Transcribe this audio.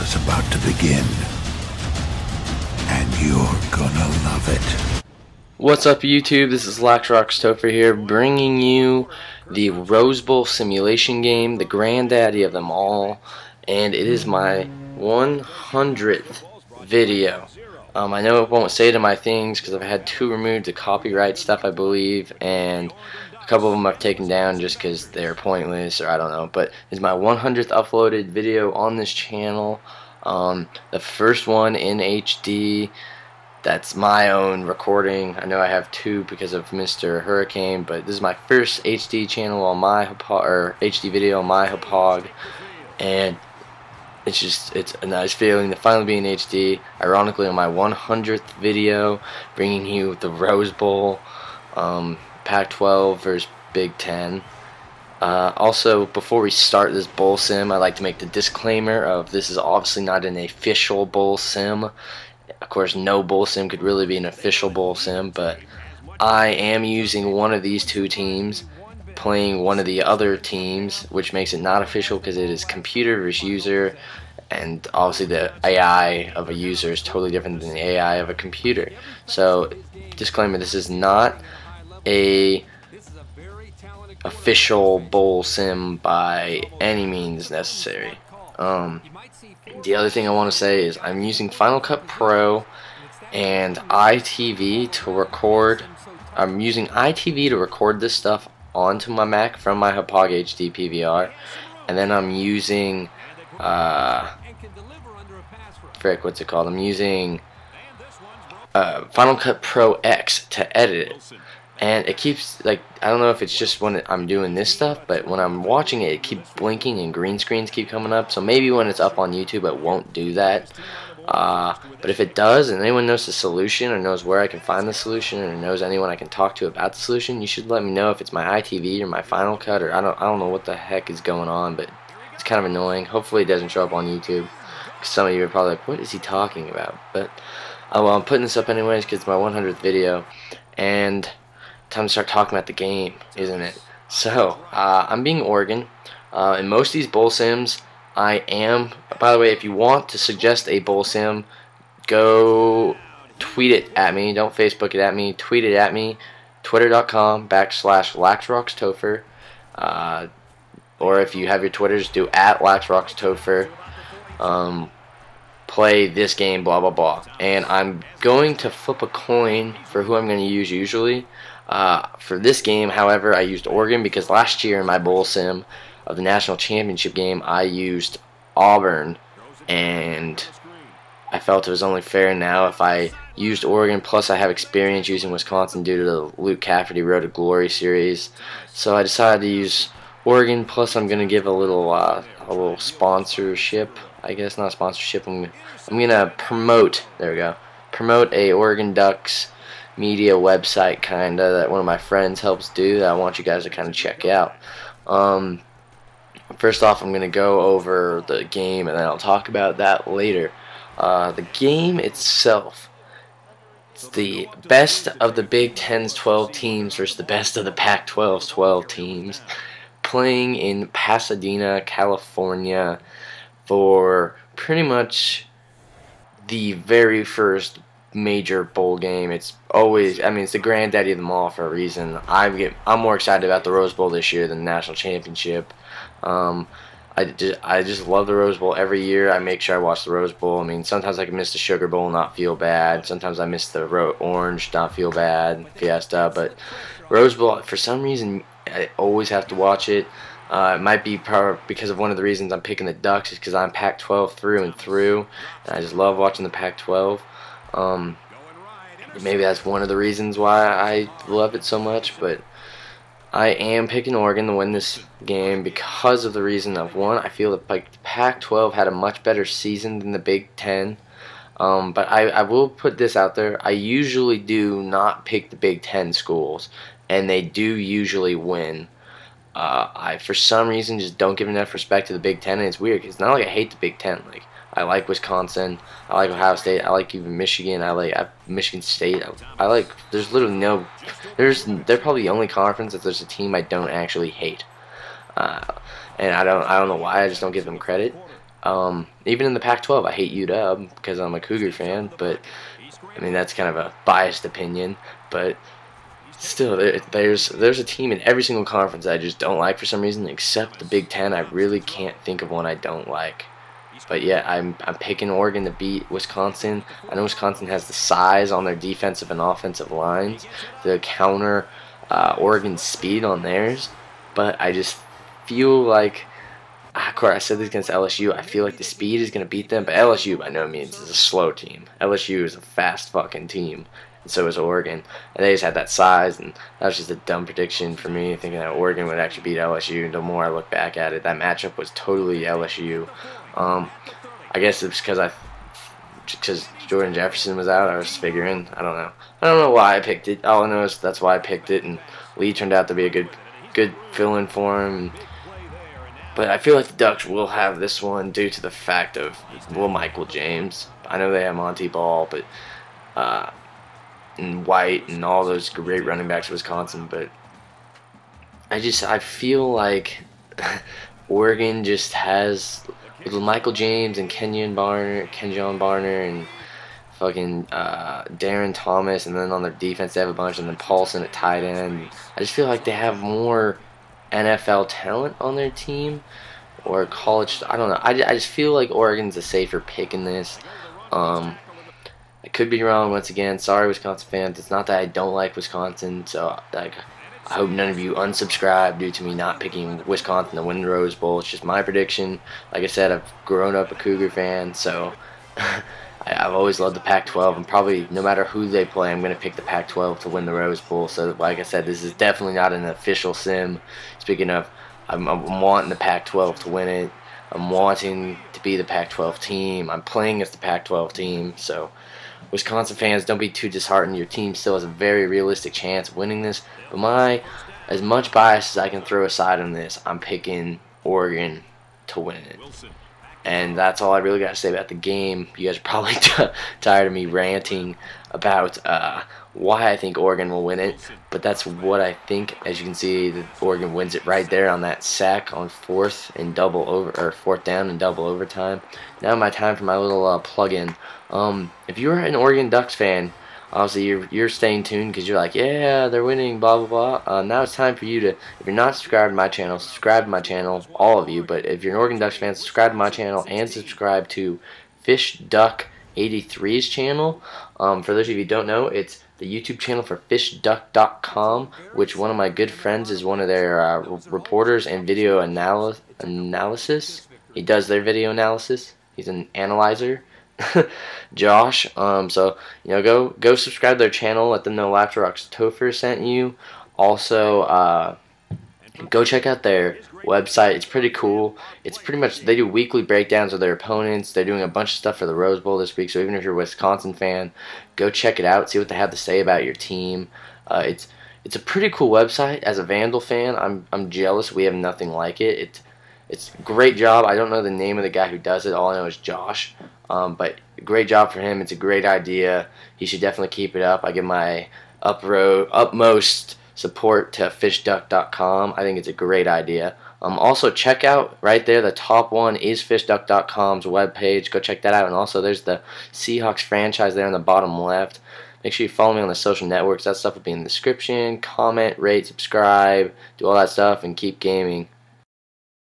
is about to begin, and you're gonna love it. What's up, YouTube? This is Laxroxtopher here, bringing you the Rose Bowl simulation game, the granddaddy of them all, and it is my 100th video. I know it won't say to my things because I've had 2 removed of copyright stuff, I believe, and a couple of them I've taken down just because they're pointless, or I don't know. But it's my 100th uploaded video on this channel. The first one in HD. That's my own recording. I know I have 2 because of Mr. Hurricane, but this is my first HD channel on my HD video on my Hopog, and it's a nice feeling to finally be in HD. Ironically, on my 100th video, bringing you the Rose Bowl, Pac-12 versus Big Ten. Also, before we start this bowl sim, I'd like to make the disclaimer of this is obviously not an official bowl sim. Of course, no bowl sim could really be an official bowl sim, but I am using one of these 2 teams, playing one of the other teams, which makes it not official because it is computer versus user, and obviously the AI of a user is totally different than the AI of a computer. So, disclaimer, this is not a official bowl sim by any means necessary. The other thing I want to say is I'm using Final Cut Pro and iTV to record. I'm using iTV to record this stuff onto my Mac from my Hopog HD PVR, and then I'm using what's it called? I'm using Final Cut Pro X to edit it. And it keeps, like, I don't know if it's just when I'm doing this stuff, but when I'm watching it, it keeps blinking and green screens keep coming up. So maybe when it's up on YouTube, it won't do that. But if it does, and anyone knows the solution, or knows where I can find the solution, or knows anyone I can talk to about the solution, you should let me know if it's my iTV or my Final Cut, or I don't know what the heck is going on, but it's kind of annoying. Hopefully it doesn't show up on YouTube, because some of you are probably like, what is he talking about? But, well, I'm putting this up anyways because it's my 100th video, and time to start talking about the game, isn't it? So, I'm being Oregon. In most of these bowl sims, I am. By the way, if you want to suggest a bowl sim, go tweet it at me. Don't Facebook it at me. Tweet it at me. Twitter.com/Laxroxtopher. Or if you have your Twitters, do @Laxroxtopher. Play this game, blah blah blah. And I'm going to flip a coin for who I'm going to use usually. For this game, however, I used Oregon because last year in my bowl sim of the national championship game, I used Auburn, and I felt it was only fair now if I used Oregon, plus I have experience using Wisconsin due to the Luke Cafferty Road to Glory series. So I decided to use Oregon, plus I'm going to give a little sponsorship, I guess, not sponsorship, I'm going to promote, there we go, promote a Oregon Ducks media website kinda that one of my friends helps do that I want you guys to kinda check out. First off, I'm gonna go over the game and then I'll talk about that later. The game itself, it's the best of the Big Ten's 12 teams versus the best of the Pac-12's 12 teams playing in Pasadena, California for pretty much the very first major bowl game. It's always, I mean, it's the granddaddy of them all for a reason. I'm more excited about the Rose Bowl this year than the national championship. I just love the Rose Bowl every year. I make sure I watch the Rose Bowl. I mean, sometimes I can miss the Sugar Bowl and not feel bad. Sometimes I miss the Orange, not feel bad, Fiesta. But Rose Bowl, for some reason, I always have to watch it. It might be because of one of the reasons I'm picking the Ducks is because I'm Pac-12 through and through, and I just love watching the Pac-12. Maybe that's one of the reasons why I love it so much, but I am picking Oregon to win this game because of the reason of, one, I feel that like the Pac-12 had a much better season than the Big Ten. But I will put this out there. I usually do not pick the Big Ten schools, and they do usually win. I, for some reason, just don't give enough respect to the Big Ten, and it's weird because it's not like I hate the Big Ten. Like, I like Wisconsin, I like Ohio State, I like even Michigan, I like Michigan State. I like, there's literally no, they're probably the only conference that there's a team I don't actually hate. And I don't know why, I just don't give them credit. Even in the Pac-12, I hate UW because I'm a Cougar fan, but I mean that's kind of a biased opinion. But still, there's a team in every single conference that I just don't like for some reason, except the Big Ten. I really can't think of one I don't like. But yeah, I'm picking Oregon to beat Wisconsin. I know Wisconsin has the size on their defensive and offensive lines to counter Oregon's speed on theirs, but I just feel like, of course, I said this against LSU. I feel like the speed is going to beat them, but LSU by no means is a slow team. LSU is a fast fucking team, and so is Oregon. And they just had that size, and that was just a dumb prediction for me, thinking that Oregon would actually beat LSU. The more I look back at it, that matchup was totally LSU. I guess it's because Jordan Jefferson was out. I was figuring. I don't know why I picked it. All I know is that's why I picked it, and Lee turned out to be a good fill-in for him. But I feel like the Ducks will have this one due to the fact of, well, Michael James. I know they have Monty Ball, but and White and all those great running backs of Wisconsin. But I feel like Oregon just has with Michael James and Kenjon Barner and fucking Darren Thomas, and then on their defense they have a bunch, and then Paulson at tight end. I just feel like they have more NFL talent on their team, or college. I don't know. I just feel like Oregon's a safer pick in this. I could be wrong once again. Sorry, Wisconsin fans. It's not that I don't like Wisconsin. So like, I hope none of you unsubscribe due to me not picking Wisconsin to win the Rose Bowl. It's just my prediction. Like I said, I've grown up a Cougar fan, so I've always loved the Pac-12, and probably no matter who they play, I'm going to pick the Pac-12 to win the Rose Bowl. So like I said, this is definitely not an official sim. Speaking of, I'm wanting the Pac-12 to win it. I'm wanting to be the Pac-12 team. I'm playing as the Pac-12 team. So Wisconsin fans, don't be too disheartened. Your team still has a very realistic chance of winning this. But as much bias as I can throw aside on this, I'm picking Oregon to win it. And that's all I really got to say about the game. You guys are probably tired of me ranting about why I think Oregon will win it. But that's what I think. As you can see, Oregon wins it right there on that sack on fourth down and double overtime. Now my time for my little plug-in. If you're an Oregon Ducks fan, obviously you're staying tuned because you're like, yeah, they're winning, blah blah blah. Now it's time for you to, if you're not subscribed to my channel, subscribe to my channel, all of you. But if you're an Oregon Ducks fan, subscribe to my channel and subscribe to Fish Duck 83's channel. For those of you who don't know, it's the YouTube channel for fishduck.com, which one of my good friends is one of their reporters and video analysis. He does their video analysis. He's an analyzer. Josh, so go subscribe to their channel, let them know Laxroxtopher sent you. Also go check out their website. It's pretty cool. It's pretty much, they do weekly breakdowns of their opponents. They're doing a bunch of stuff for the Rose Bowl this week, so even if you're a Wisconsin fan, go check it out, see what they have to say about your team. It's a pretty cool website. As a Vandal fan, I'm jealous we have nothing like it. It's a great job. I don't know the name of the guy who does it. All I know is Josh. But great job for him. It's a great idea. He should definitely keep it up. I give my utmost support to fishduck.com. I think it's a great idea. Also, check out right there, the top one is fishduck.com's webpage. Go check that out. And also, there's the Seahawks franchise there in the bottom left. Make sure you follow me on the social networks. That stuff will be in the description. Comment, rate, subscribe, do all that stuff, and keep gaming.